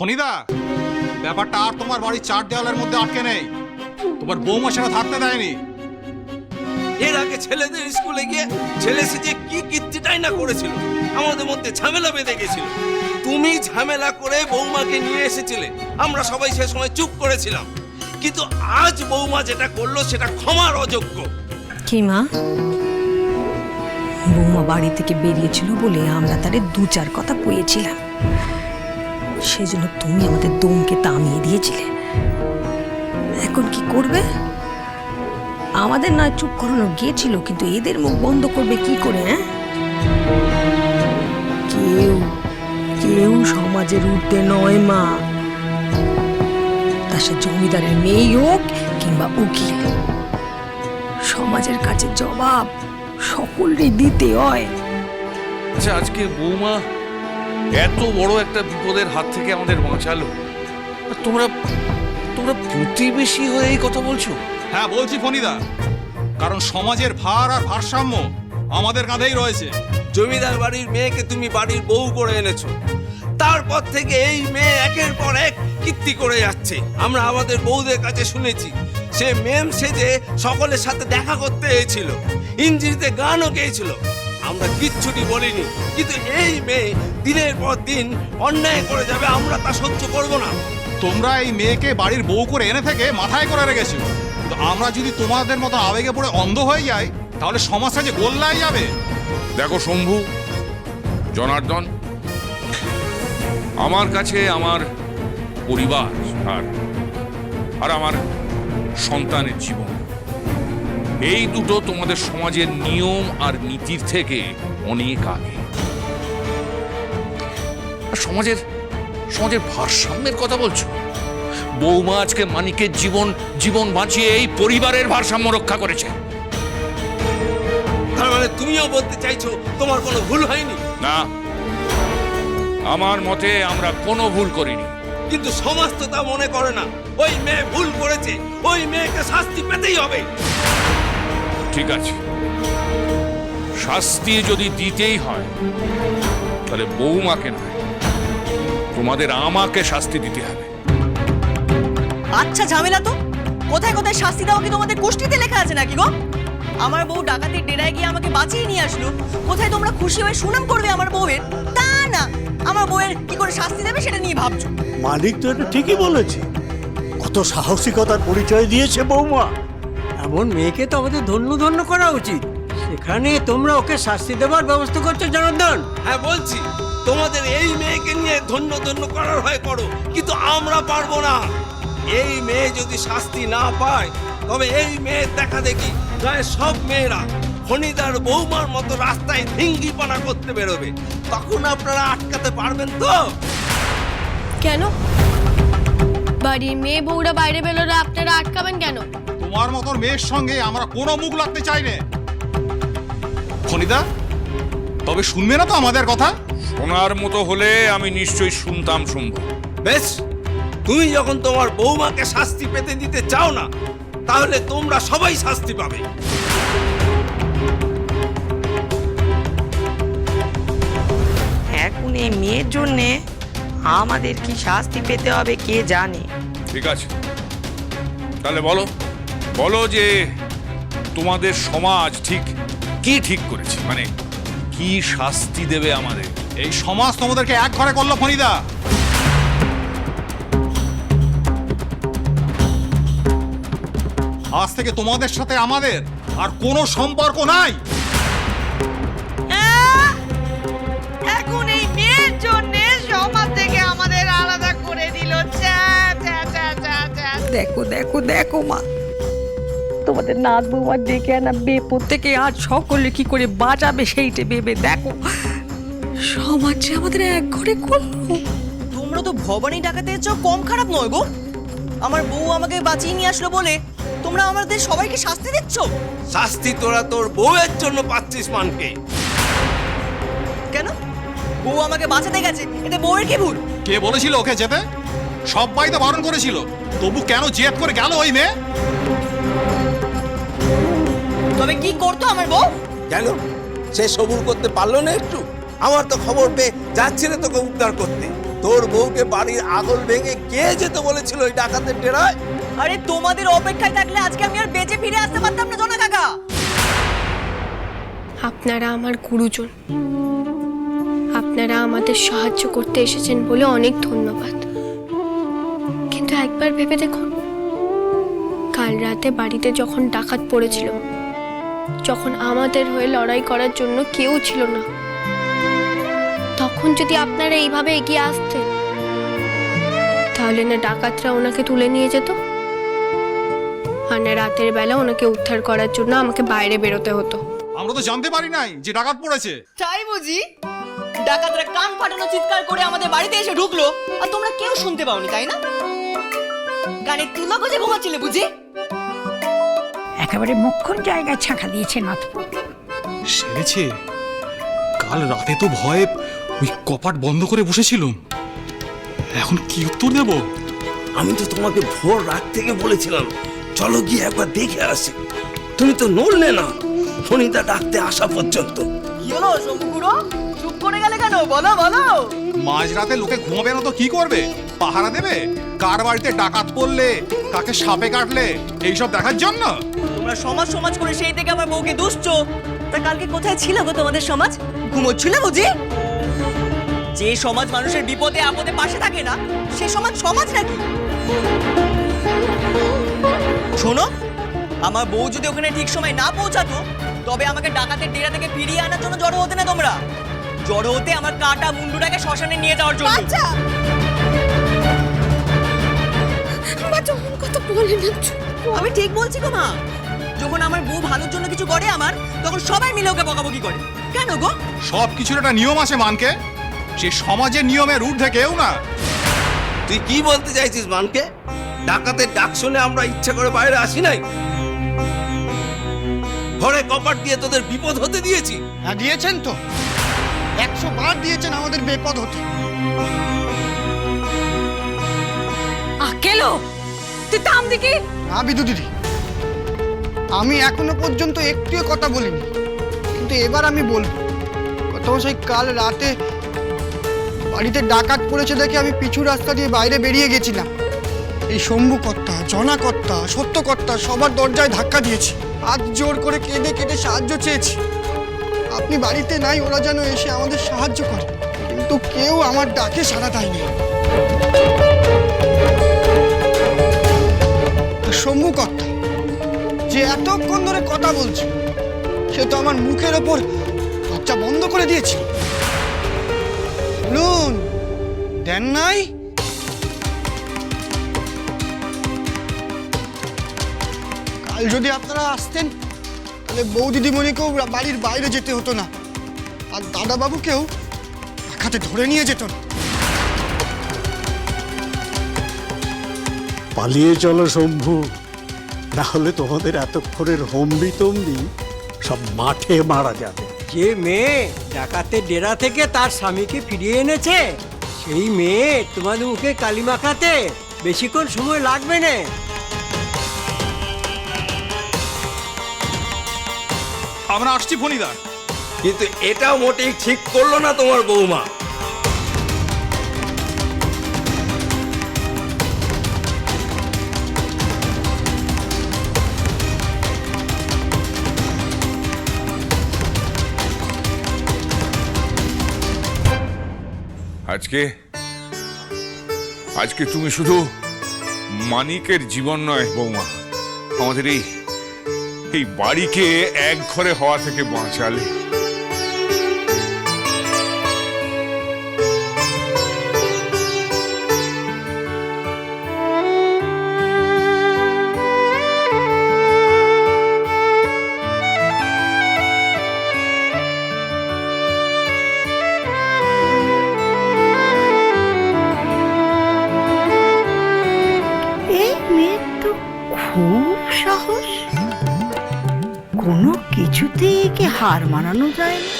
ফণিদা, ব্যাপারটা আর তোমার বাড়ির চার দেওয়ালের মধ্যে আটকে নেই। তোমার বৌমা সেটা থাকতে দেয়নি। এর আগে ছেলেদের স্কুলে গিয়ে ছেলে সেজে কি কীর্তিটাই না করেছিল, আমাদের মধ্যে ঝামেলা বেঁধে গেছিল। তুমি ঝামেলা করে বৌমাকে নিয়ে এসেছিলে, আমরা সবাই সে সময় চুপ করেছিলাম। কিন্তু আজ বৌমা যেটা করলো সেটা ক্ষমার অযোগ্য। কি মা, বৌমা বাড়ি থেকে বেরিয়েছিল বলে আমরা তারে দু চার কথা কয়েছিলাম, সেজন্য তুমি আমাদের দমকে থামিয়ে দিয়েছিলে। এখন কি করবে? আমাদের নয় চুপ করানো গিয়েছিল, কিন্তু এদের মুখ বন্ধ করবে কি করে? হ্যাঁ, কেউ কেউ সমাজের ঊর্ধ্বে নয় মা, তা সে জমিদারের মেয়ে হোক কিংবা উকিল। সমাজের কাছে জবাব সকলকে দিতে হয়। আচ্ছা, আজকে বৌমা এত বড় একটা বিপদের হাত থেকে আমাদের বাঁচালো, আর তোমরা তোমরা প্রতিবেশী হয়ে এই কথা বলছো? হ্যাঁ বলছি ফণিদা, কারণ সমাজের ভার আর ভারসাম্য আমাদের কাঁধেই রয়েছে। জমিদার বাড়ির মেয়েকে তুমি বাড়ির বউ করে এনেছো, তারপর থেকে এই মেয়ে একের পর এক কীর্তি করে যাচ্ছে। আমরা আমাদের বউদের কাছে শুনেছি সে মেম সেজে সকলের সাথে দেখা করতে এসেছিল, ইঞ্জিরিতে গানও গেয়েছিল। আমরা কিচ্ছুটি বলিনি, কিন্তু এই মেয়ে দিনের পর দিন অন্যায় করে যাবে, আমরা তা সহ্য করব না। তোমরা এই মেয়েকে বাড়ির বউ করে এনে থেকে মাথায় করে রেখেছো, কিন্তু আমরা যদি তোমাদের মতো আবেগে পড়ে অন্ধ হয়ে যাই তাহলে সমাজটা যে গোল্লায় যাবে। দেখো শম্ভু, জনার্দন, আমার কাছে আমার পরিবার আর আর আমার সন্তানের জীবন, এই দুটো তোমাদের সমাজের নিয়ম আর নীতির থেকে অনেক আগে। আর সমাজের সমাজের ভারসাম্যের কথা বলছো? বৌমা আজকে মানিকের জীবন বাঁচিয়ে এই পরিবারের ভারসাম্য রক্ষা করেছে। তার মানে তুমিও বলতে চাইছো তোমার কোনো ভুল হয়নি? না, আমার মতে আমরা কোনো ভুল করিনি। কিন্তু সমাজ তো তা মনে করে না। ওই মেয়ে ভুল করেছে, ওই মেয়েকে শাস্তি পেতেই হবে। ঠিক আছে, শাস্তি যদি দিতেই হয় তাহলে বৌমাকে নয়, তোমাদের আমাকে শাস্তি দিতে হবে। আচ্ছা ঝামেলা তো, কোথায় কোথায় শাস্তি দেওয়া কি তোমাদের কুষ্টিতে লেখা আছে নাকি গো? আমার বউ ডাকাতির ডেরায় গিয়ে আমাকে বাঁচিয়ে নিয়ে আসলো, কোথায় তোমরা খুশি হয়ে সুনাম করবে আমার বউয়ের? তা না, আমার বউয়ের কি করে শাস্তি দেবে সেটা নিয়ে ভাবছো। মালিক তো এটা ঠিকই বলেছে, কত সাহসিকতার পরিচয় দিয়েছে বৌমা। এমন মেয়েকে তো আমাদের ধন্য ধন্য করা উচিত। সেখানে তোমরা ওকে শাস্তি দেওয়ার ব্যবস্থা করছো জনার্দন? হ্যাঁ বলছি, তোমাদের এই মেয়েকে নিয়ে ধন্য ধন্য করার হয় করো, কিন্তু আমরা পারবো না। এই মেয়ে যদি শাস্তি না পায় তবে এই মেয়ের দেখা দেখি প্রায় সব মেয়েরা ফণিদার বৌমার মতো রাস্তায় ধিঙ্গিপানা করতে বেরোবে। তখন আপনারা আটকাতে পারবেন তো? কেন বাড়ির মেয়ে বউরা বাইরে বেরোলে আপনারা আটকাবেন কেন? তোমার মতন মেয়ের সঙ্গে আমরা কোনো মুখ লাগতে চাই না। ফণিদা, তবে শুনবে না তো আমাদের কথা? শোনার মতো হলে আমি নিশ্চয়ই শুনতাম শম্ভু। বেশ, তুমি যখন তোমার বৌমাকে শাস্তি পেতে দিতে চাও না, তাহলে তোমরা সবাই শাস্তি পাবে। এখন এই মেয়ের জন্যে আমাদের কি শাস্তি পেতে হবে কে জানে। ঠিক আছে, তাহলে বলো বলো যে তোমাদের সমাজ ঠিক করেছে, মানে কি শাস্তি দেবে আমাদের? এই সমাজ তোমাদেরকে এক ঘরে করলো ফণিদা। আজ থেকে তোমাদের সাথে আমাদের আর কোনো সম্পর্ক নাই। এখন এই মেয়ের জন্য সমাজ থেকে আমাদের আলাদা করে দিল। দেখো দেখো দেখো মা, তোমাদের নাত বৌমার ডেকে আনা বেপর থেকে আজ সকলে কি করে বাঁচাবে সেইটা ভেবে দেখো। সমাজ যে আমাদের এক ঘরে করলো। তোমরা তো ভবানী ডাকাতের চেয়েও কম খারাপ নয় গো। আমার বউ আমাকে বাঁচিয়ে নিয়ে আসলো বলে তোমরা আমাদের সবাইকে শাস্তি দিচ্ছ। শাস্তি তোরা তোর বউয়ের জন্য পাচ্ছিস মানকে। কেন? বউ আমাকে বাঁচাতে গেছে, এতে বউয়ের কি ভুল? কে বলেছিল ওকে যেতে? সবাই তো বারণ করেছিল, তবু কেন জেদ করে গেল ওই মেয়ে? তবে কি করতো আমার বউ? কেন সে সবুর করতে পারলো না একটু? আমার তো খবর পেয়ে যাচ্ছিল তোকে উদ্ধার করতে। তোর বউকে বাড়ির আগল ভেঙে কে যেতে বলেছিল ওই ডাকাতের ডেরায়? আরে তোমাদের অপেক্ষায় থাকলে আজকে আমি আর বেঁচে ফিরে আসতে পারতাম না জনা কাকা। আপনারা আমার গুরুজন, আপনারা আমাদের সাহায্য করতে এসেছেন বলে অনেক ধন্যবাদ। কিন্তু একবার ভেবে দেখুন, কাল রাতে বাড়িতে যখন ডাকাত পড়েছিল, যখন আমাদের হয়ে লড়াই করার জন্য কেউ ছিল না, তখন যদি আপনারা এইভাবে এগিয়ে আসতেন, তাহলে না ডাকাতরা ওনাকে তুলে নিয়ে যেত, আর না রাতের বেলা ওনাকে উদ্ধার করার জন্য আমাকে বাইরে বেরোতে হতো। আমরা তো জানতে পারি নাই যে ডাকাত পড়েছে। তাই বুঝি? ডাকাতরা কান ফাটানো চিৎকার করে আমাদের বাড়িতে এসে ঢুকলো, আর তোমরা কেউ শুনতে পাওনি, তাই না? গানে তুলো গজে ঘুমাচ্ছিলে বুঝি? একেবারে মোক্ষম জায়গায় ছাঁকা দিয়েছে নাথপুর। সেরেছে। কাল রাতে তো ভয়ে ওই কপাট বন্ধ করে বসেছিলাম, এখন কি উত্তর দেব? আমি তো তোমাকে ভোর রাত থেকে বলেছিলাম চলো গিয়ে একবার দেখে আসি, তুমি তো নড়লে না ফণিদা ডাকতে আসা পর্যন্ত। কি হলো শম্ভুগুড়ো, চুপ করে গেলে কেন? বলো বলো। মাঝরাতে লোকে ঘুমাবে না তো কি করবে? পাহারা দেবে? কার বাড়িতে ডাকাত পড়লে, কাকে সাপে কাটলে, এইসব দেখার জন্য? তোমরা সমাজ সমাজ করে সেই থেকে আমার বউকে দুষছো। তা কালকে কোথায় ছিল গো তোমাদের সমাজ? ঘুমোচ্ছিল বুঝি? যে সমাজ মানুষের বিপদে আপদে পাশে থাকে না, সে সমাজ সমাজ নাকি? শোনো, আমার বউ যদি ওখানে ঠিক সময় না পৌঁছাতো, তবে আমাকে ডাকাতের ডেরা থেকে ফিরিয়ে আনার জন্য জড়ো হতে না তোমরা। জড়ো হতে আমার কাটা মুন্ডুটাকে শ্মশানে নিয়ে যাওয়ার জন্য। আমি ঠিক বলছি গো মা। যখন আমার বউ ভালোর জন্য কিছু করে আমার, তখন সবাই মিলে ওকে বকাবকি করে। কেন গো? সব কিছুর একটা নিয়ম আছে মানকে, সে সমাজের নিয়মের ঊর্ধ্বে কেউ না। তুই কি বলতে চাইছিস মানকে? ডাকাতের ডাক শুনে আমরা ইচ্ছা করে বাইরে আসি নাই, ঘরে কপাট দিয়ে তোদের বিপদ হতে দিয়েছি। হ্যাঁ দিয়েছেন তো, 100 বার দিয়েছেন আমাদের বেপদ হতে। আকেলো তুই থাম দেখি। না বিদু দিদি, আমি এখনো পর্যন্ত একটিও কথা বলিনি, কিন্তু এবার আমি বলবো। কত সেই কাল রাতে বাড়িতে ডাকাত পড়েছে দেখে আমি পিছু রাস্তা দিয়ে বাইরে বেরিয়ে গেছিলাম। এই শম্ভু কর্তা, জনা কর্তা, সত্য কর্তা সবার দরজায় ধাক্কা দিয়েছি, হাত জোর করে কেঁদে কেটে সাহায্য চেয়েছি। আপনি বাড়িতে নাই, ওরা যেন এসে আমাদের সাহায্য করে, কিন্তু কেউ আমার ডাকে সাড়া দেয়নি। শম্ভু কর্তা যে এতক্ষণ ধরে কথা বলছে, সে তো আমার মুখের ওপর দরজা বন্ধ করে দিয়েছে। বলুন, দেন নাই? কাল যদি আপনারা আসতেন, তাহলে বউ দিদিমণিকেও বাড়ির বাইরে যেতে হতো না, আর দাদাবাবুকেও হাতে ধরে নিয়ে যেত না। পালিয়ে চলো শম্ভু, না হলে তোমাদের এতক্ষণের হম্বি তম্বি সব মাঠে মারা যাবে। যে মেয়ে ডাকাতের ডেরা থেকে তার স্বামীকে ফিরিয়ে এনেছে, সেই মেয়ে তোমাদের মুখে কালি মাখাতে বেশিক্ষণ সময় লাগবে না। আমরা আসছি ফণিদা। কিন্তু এটাও মোটেই ঠিক করলো না তোমার বৌমা। আজকে তুমি শুধু মানিকের জীবন নয় বৌমা, আমাদের এই বাড়িকে এক ঘরে হওয়া থেকে বাঁচালে। খুব সাহস, কোনো কিছুতেই একে হার মানানো যায় না।